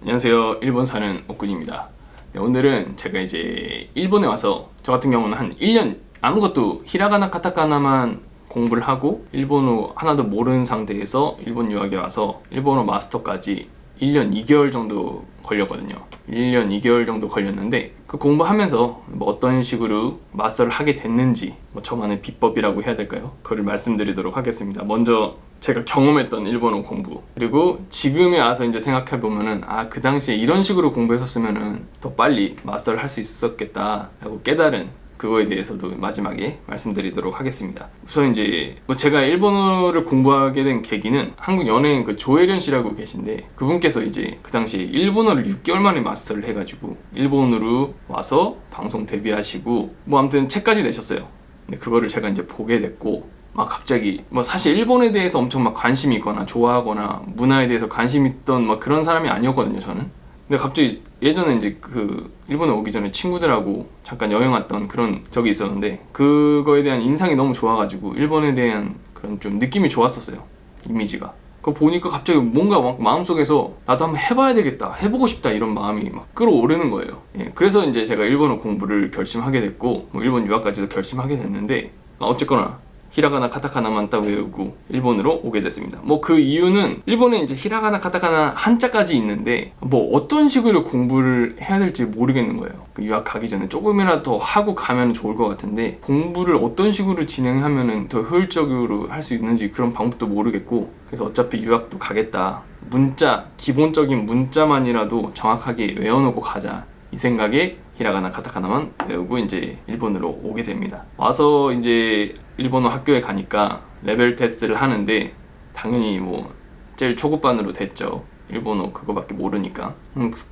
안녕하세요. 일본 사는 옥군입니다. 네, 오늘은 제가 이제 일본에 와서 저 같은 경우는 한 1년 아무것도 히라가나 카타카나만 공부를 하고 일본어 하나도 모르는 상태에서 일본 유학에 와서 일본어 마스터까지 1년 2개월 정도 걸렸거든요. 1년 2개월 정도 걸렸는데 그 공부하면서 뭐 어떤 식으로 마스터를 하게 됐는지 뭐 저만의 비법이라고 해야 될까요? 그걸 말씀드리도록 하겠습니다. 먼저 제가 경험했던 일본어 공부, 그리고 지금에 와서 이제 생각해보면은 그 당시에 이런 식으로 공부했었으면은 더 빨리 마스터를 할 수 있었겠다 라고 깨달은 그거에 대해서도 마지막에 말씀드리도록 하겠습니다. 우선 이제 뭐 제가 일본어를 공부하게 된 계기는 한국 연예인 그 조혜련 씨라고 계신데 그분께서 이제 그 당시 일본어를 6개월 만에 마스터를 해가지고 일본으로 와서 방송 데뷔하시고 뭐 아무튼 책까지 내셨어요. 근데 그거를 제가 이제 보게 됐고 막 갑자기 뭐 사실 일본에 대해서 엄청 막 관심이 있거나 좋아하거나 문화에 대해서 관심 있던 막 그런 사람이 아니었거든요, 저는. 근데 갑자기 예전에 이제 그 일본에 오기 전에 친구들하고 잠깐 여행 왔던 그런 적이 있었는데 그거에 대한 인상이 너무 좋아가지고 일본에 대한 그런 좀 느낌이 좋았었어요, 이미지가. 그거 보니까 갑자기 뭔가 막 마음속에서 나도 한번 해봐야 되겠다, 해보고 싶다 이런 마음이 막 끌어오르는 거예요. 그래서 이제 제가 일본어 공부를 결심하게 됐고 뭐 일본 유학까지도 결심하게 됐는데 어쨌거나 히라가나 카타카나만 딱 외우고 일본으로 오게 됐습니다. 뭐 그 이유는 일본에 이제 히라가나 카타카나 한자까지 있는데 뭐 어떤 식으로 공부를 해야 될지 모르겠는 거예요. 그 유학 가기 전에 조금이라도 더 하고 가면 좋을 것 같은데 공부를 어떤 식으로 진행하면 더 효율적으로 할 수 있는지 그런 방법도 모르겠고, 그래서 어차피 유학도 가겠다, 문자, 기본적인 문자만이라도 정확하게 외워놓고 가자 이 생각에 히라가나 카타카나만 외우고 이제 일본으로 오게 됩니다. 와서 이제 일본어 학교에 가니까 레벨 테스트를 하는데 당연히 뭐 제일 초급반으로 됐죠. 일본어 그거밖에 모르니까.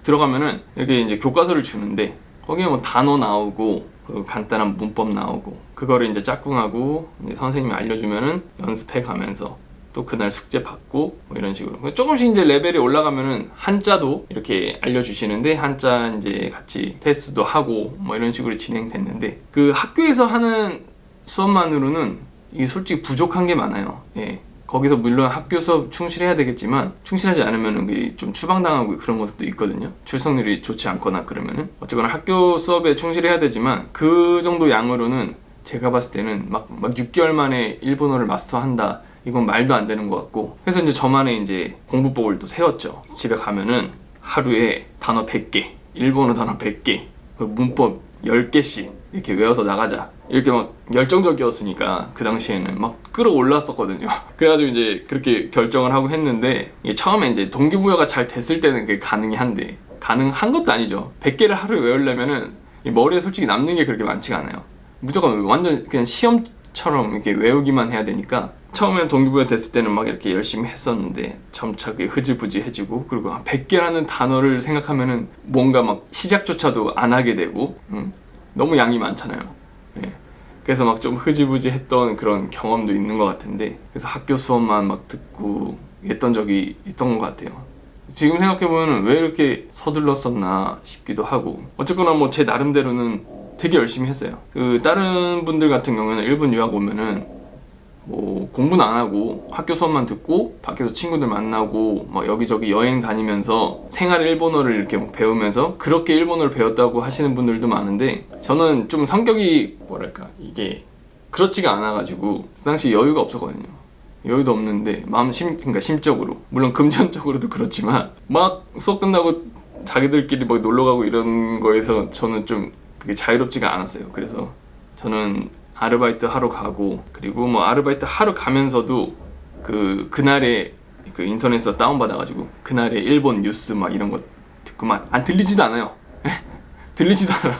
들어가면은 이렇게 이제 교과서를 주는데 거기에 뭐 단어 나오고 간단한 문법 나오고 그거를 이제 짝꿍하고 이제 선생님이 알려주면은 연습해 가면서 또 그날 숙제 받고 뭐 이런 식으로 조금씩 이제 레벨이 올라가면은 한자도 이렇게 알려주시는데 한자 이제 같이 테스트도 하고 뭐 이런 식으로 진행됐는데 그 학교에서 하는 수업만으로는 이게 솔직히 부족한 게 많아요. 거기서 물론 학교 수업 충실해야 되겠지만 충실하지 않으면 좀 추방당하고 그런 것도 있거든요. 출석률이 좋지 않거나 그러면은 어쨌거나 학교 수업에 충실해야 되지만 그 정도 양으로는 제가 봤을 때는 막 6개월 만에 일본어를 마스터한다, 이건 말도 안 되는 것 같고, 그래서 이제 저만의 이제 공부법을 또 세웠죠. 집에 가면은 하루에 단어 100개, 일본어 단어 100개, 문법 10개씩 이렇게 외워서 나가자, 이렇게 막 열정적이었으니까 그 당시에는 막 끌어올랐었거든요. 그래가지고 이제 그렇게 결정을 하고 했는데 처음에 이제 동기부여가 잘 됐을 때는 그게 가능한데 가능한 것도 아니죠. 100개를 하루에 외우려면은 머리에 솔직히 남는 게 그렇게 많지가 않아요. 무조건 완전 그냥 시험처럼 이렇게 외우기만 해야 되니까 처음에는 동기부여 됐을 때는 막 이렇게 열심히 했었는데 점차 그게 흐지부지해지고, 그리고 100개라는 단어를 생각하면은 뭔가 막 시작조차도 안 하게 되고 너무 양이 많잖아요. 그래서 막 좀 흐지부지했던 그런 경험도 있는 것 같은데, 그래서 학교 수업만 막 듣고 했던 적이 있던 것 같아요. 지금 생각해보면 왜 이렇게 서둘렀었나 싶기도 하고, 어쨌거나 뭐 제 나름대로는 되게 열심히 했어요. 그 다른 분들 같은 경우는 일본 유학 오면은 뭐 공부는 안 하고 학교 수업만 듣고 밖에서 친구들 만나고 뭐 여기저기 여행 다니면서 생활 일본어를 이렇게 뭐 배우면서 그렇게 일본어를 배웠다고 하시는 분들도 많은데, 저는 좀 성격이 뭐랄까 이게 그렇지가 않아가지고 그 당시 여유가 없었거든요. 여유도 없는데 그러니까 심적으로, 물론 금전적으로도 그렇지만 막 수업 끝나고 자기들끼리 막 놀러 가고 이런 거에서 저는 좀 그게 자유롭지가 않았어요. 그래서 저는 아르바이트 하러 가고, 그리고 뭐 아르바이트 하러 가면서도 그날에 그 인터넷에서 다운받아가지고 그날의 일본 뉴스 막 이런 거 듣고 막 들리지도 않아요. 들리지도 않아.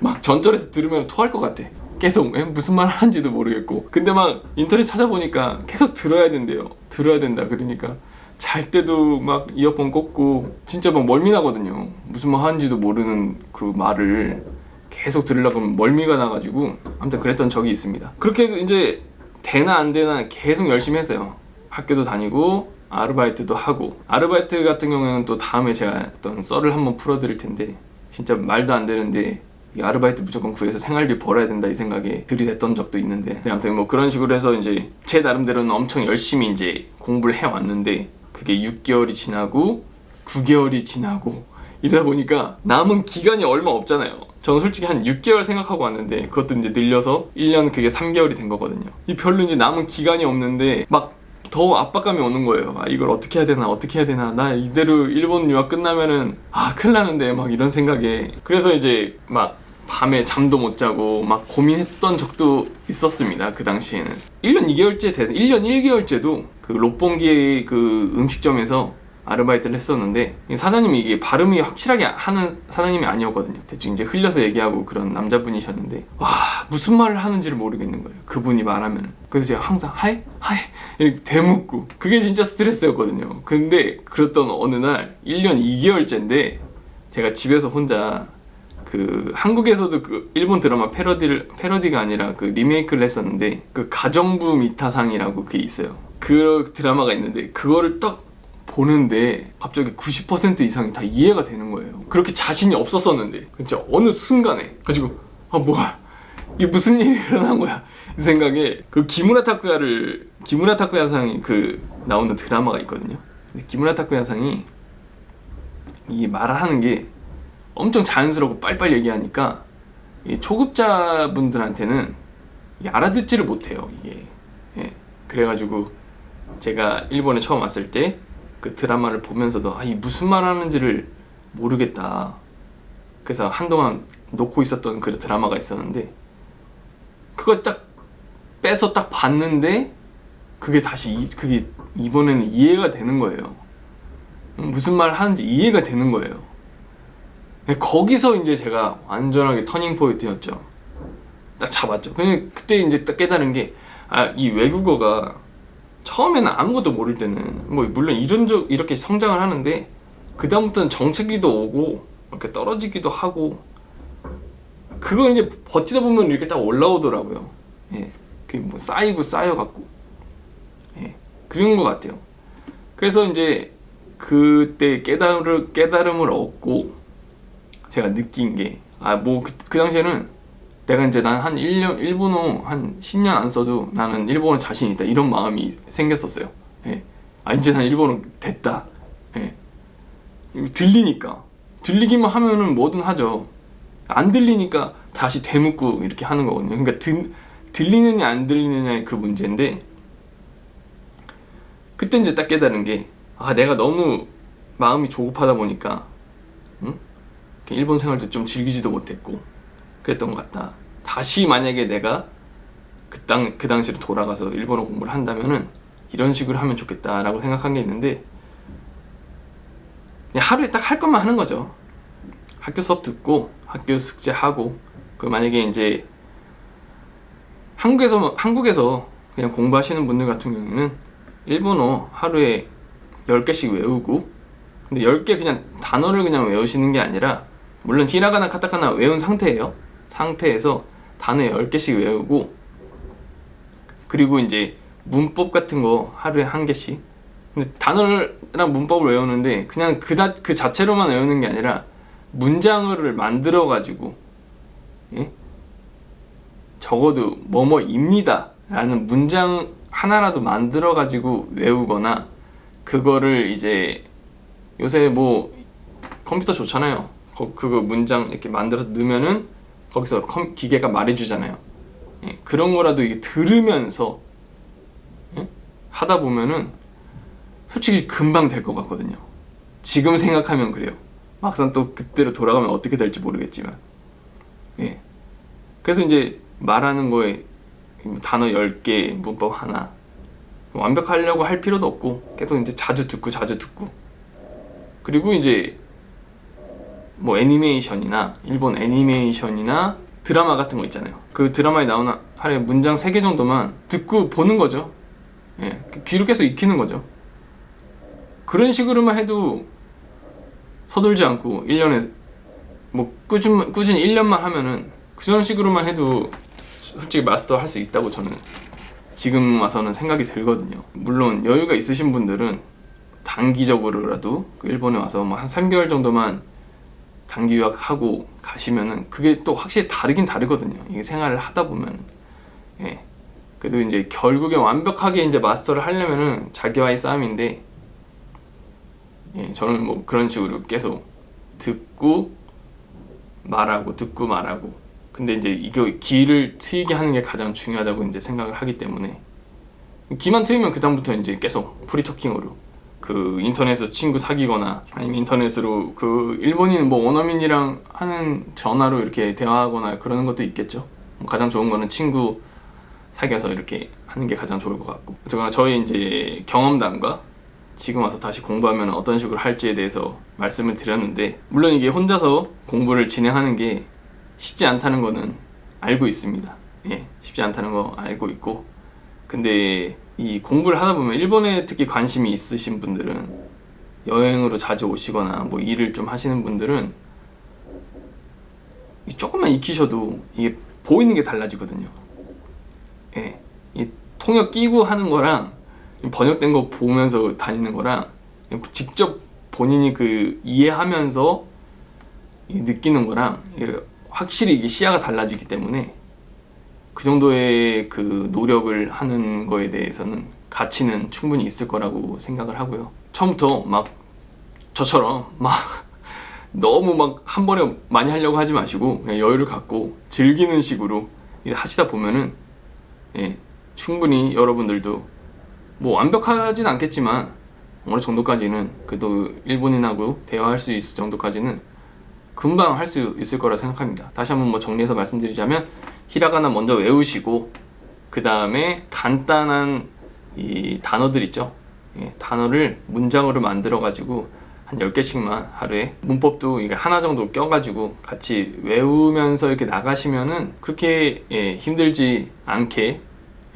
막 전철에서 들으면 토할 것 같아. 계속 무슨 말 하는지도 모르겠고, 근데 막 인터넷 찾아보니까 계속 들어야 된대요. 들어야 된다 그러니까 잘 때도 막 이어폰 꽂고 진짜 막 멀미나거든요. 무슨 말 하는지도 모르는 그 말을 계속 들으려고 하면 멀미가 나가지고 아무튼 그랬던 적이 있습니다. 그렇게 이제 되나 안 되나 계속 열심히 했어요. 학교도 다니고 아르바이트도 하고, 아르바이트 같은 경우에는 또 다음에 제가 어떤 썰을 한번 풀어드릴 텐데 진짜 말도 안 되는데 이 아르바이트 무조건 구해서 생활비 벌어야 된다 이 생각에 들이댔던 적도 있는데, 아무튼 뭐 그런 식으로 해서 이제 제 나름대로는 엄청 열심히 이제 공부를 해왔는데 그게 6개월이 지나고 9개월이 지나고 이러다 보니까 남은 기간이 얼마 없잖아요. 저는 솔직히 한 6개월 생각하고 왔는데 그것도 이제 늘려서 1년 그게 3개월이 된 거거든요. 이 별로 이제 남은 기간이 없는데 막 더 압박감이 오는 거예요. 아, 이걸 어떻게 해야 되나 어떻게 해야 되나, 나 이대로 일본 유학 끝나면은 큰일 나는데, 막 이런 생각에. 그래서 이제 막 밤에 잠도 못 자고 막 고민했던 적도 있었습니다. 그 당시에는 1년 2개월째 1년 1개월째도 그 롯본기 그 음식점에서 아르바이트를 했었는데, 사장님이 이게 발음이 확실하게 하는 사장님이 아니었거든요. 대충 이제 흘려서 얘기하고 그런 남자분이셨는데, 와, 무슨 말을 하는지를 모르겠는 거예요, 그분이 말하면. 그래서 제가 항상 하이? 하이? 이렇게 대묻고, 그게 진짜 스트레스였거든요. 근데 그랬던 어느 날 1년 2개월째인데 제가 집에서 혼자 그 한국에서도 그 일본 드라마 패러디가 아니라 그 리메이크를 했었는데, 그 가정부 미타상이라고 그게 있어요. 그 드라마가 있는데 그거를 딱 보는데 갑자기 90% 이상이 다 이해가 되는 거예요. 그렇게 자신이 없었었는데 진짜 어느 순간에 가지고 뭐야, 이게 무슨 일이 일어난 거야, 이 생각에. 그 기무라 타쿠야상이 그 나오는 드라마가 있거든요. 근데 기무라 타쿠야상이 이 말하는 게 엄청 자연스럽고 빨리빨리 얘기하니까 이 초급자분들한테는 알아듣지를 못해요, 이게. 예. 그래가지고 제가 일본에 처음 왔을 때 그 드라마를 보면서도 이 무슨 말 하는지를 모르겠다. 그래서 한동안 놓고 있었던 그 드라마가 있었는데, 그거 딱 빼서 딱 봤는데 그게 이번에는 이해가 되는 거예요. 무슨 말 하는지 이해가 되는 거예요. 거기서 이제 제가 완전하게 터닝 포인트였죠. 딱 잡았죠. 그때 이제 딱 깨달은 게, 이 외국어가 처음에는 아무것도 모를 때는 뭐 물론 이렇게 성장을 하는데, 그 다음부터는 정체기도 오고 이렇게 떨어지기도 하고, 그걸 이제 버티다 보면 이렇게 딱 올라오더라고요. 예, 그게 뭐 쌓여갖고, 예, 그런 것 같아요. 그래서 이제 그때 깨달음을 얻고 제가 느낀 게, 그 당시에는 내가 이제 난 한 1년, 일본어 한 10년 안 써도 나는 일본어 자신 있다, 이런 마음이 생겼었어요. 예. 이제 난 일본어 됐다. 예. 들리기만 하면은 뭐든 하죠. 안 들리니까 다시 되묻고 이렇게 하는 거거든요. 그러니까 들리느냐 안 들리느냐의 그 문제인데, 그때 이제 딱 깨달은 게, 내가 너무 마음이 조급하다 보니까 일본 생활도 좀 즐기지도 못했고 그랬던 것 같다. 다시 만약에 내가 그 당시로 돌아가서 일본어 공부를 한다면은 이런 식으로 하면 좋겠다라고 생각한 게 있는데, 그냥 하루에 딱 할 것만 하는 거죠. 학교 수업 듣고 학교 숙제하고, 만약에 이제 한국에서 그냥 공부하시는 분들 같은 경우에는 일본어 하루에 10개씩 외우고, 근데 10개 그냥 단어를 그냥 외우시는 게 아니라, 물론 히라가나 카타카나 외운 상태에서 단어 10개씩 외우고, 그리고 이제 문법 같은 거 하루에 1개씩. 근데 단어랑 문법을 외우는데 그냥 그 자체로만 외우는 게 아니라 문장을 만들어 가지고, 예? 적어도 뭐뭐입니다 라는 문장 하나라도 만들어 가지고 외우거나, 그거를 이제 요새 뭐 컴퓨터 좋잖아요. 그거 문장 이렇게 만들어서 넣으면은 거기서 기계가 말해주잖아요. 예, 그런 거라도 이게 들으면서, 예? 하다 보면은 솔직히 금방 될 것 같거든요. 지금 생각하면 그래요. 막상 또 그때로 돌아가면 어떻게 될지 모르겠지만, 예. 그래서 이제 말하는 거에 단어 10개, 문법 하나, 완벽하려고 할 필요도 없고 계속 이제 자주 듣고, 그리고 이제 뭐 애니메이션이나 일본 애니메이션이나 드라마 같은 거 있잖아요. 그 드라마에 나오는 하루에 문장 3개 정도만 듣고 보는 거죠. 예, 귀로 계속 익히는 거죠. 그런 식으로만 해도 서둘지 않고 1년에 뭐 꾸준히 1년만 하면은 그런 식으로만 해도 솔직히 마스터 할 수 있다고 저는 지금 와서는 생각이 들거든요. 물론 여유가 있으신 분들은 단기적으로라도 일본에 와서 뭐 한 3개월 정도만 단기 유학하고 가시면은 그게 또 확실히 다르긴 다르거든요. 이게 생활을 하다 보면. 예. 그래도 이제 결국에 완벽하게 이제 마스터를 하려면은 자기와의 싸움인데, 예, 저는 뭐 그런 식으로 계속 듣고 말하고 듣고 말하고. 근데 이제 이거 귀를 트이게 하는 게 가장 중요하다고 이제 생각을 하기 때문에 귀만 트이면 그 다음부터 이제 계속 프리토킹으로 그 인터넷에서 친구 사귀거나 아니면 인터넷으로 그 일본인 뭐 원어민이랑 하는 전화로 이렇게 대화하거나 그러는 것도 있겠죠. 가장 좋은 거는 친구 사귀어서 이렇게 하는 게 가장 좋을 것 같고, 어쨌거나 저희 이제 경험담과 지금 와서 다시 공부하면 어떤 식으로 할지에 대해서 말씀을 드렸는데, 물론 이게 혼자서 공부를 진행하는 게 쉽지 않다는 거는 알고 있습니다. 예, 쉽지 않다는 거 알고 있고, 근데 이 공부를 하다 보면 일본에 특히 관심이 있으신 분들은, 여행으로 자주 오시거나 뭐 일을 좀 하시는 분들은 조금만 익히셔도 이게 보이는 게 달라지거든요. 예, 이 통역 끼고 하는 거랑 번역된 거 보면서 다니는 거랑 직접 본인이 그 이해하면서 느끼는 거랑 확실히 이게 시야가 달라지기 때문에 그 정도의 그 노력을 하는 거에 대해서는 가치는 충분히 있을 거라고 생각을 하고요. 처음부터 막 저처럼 막 너무 막 한 번에 많이 하려고 하지 마시고 그냥 여유를 갖고 즐기는 식으로 하시다 보면은 충분히 여러분들도 뭐 완벽하진 않겠지만 어느 정도까지는 그래도 일본인하고 대화할 수 있을 정도까지는 금방 할 수 있을 거라 생각합니다. 다시 한번 뭐 정리해서 말씀드리자면, 히라가나 먼저 외우시고 그 다음에 간단한 이 단어들 있죠. 단어를 문장으로 만들어 가지고 한 10개씩만 하루에, 문법도 이게 하나 정도 껴가지고 같이 외우면서 이렇게 나가시면은 그렇게 힘들지 않게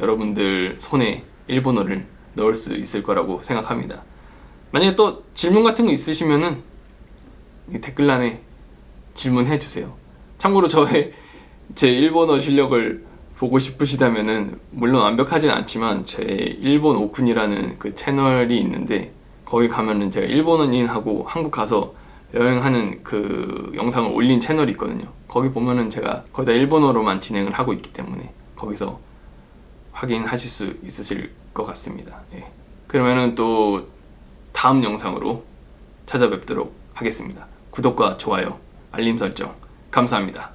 여러분들 손에 일본어를 넣을 수 있을 거라고 생각합니다. 만약에 또 질문 같은 거 있으시면은 댓글란에 질문해 주세요. 참고로 제 일본어 실력을 보고 싶으시다면은, 물론 완벽하진 않지만 제 일본 오쿤이라는 그 채널이 있는데, 거기 가면은 제가 일본인하고 한국 가서 여행하는 그 영상을 올린 채널이 있거든요. 거기 보면은 제가 거의 다 일본어로만 진행을 하고 있기 때문에 거기서 확인하실 수 있으실 것 같습니다. 그러면은 또 다음 영상으로 찾아뵙도록 하겠습니다. 구독과 좋아요, 알림 설정 감사합니다.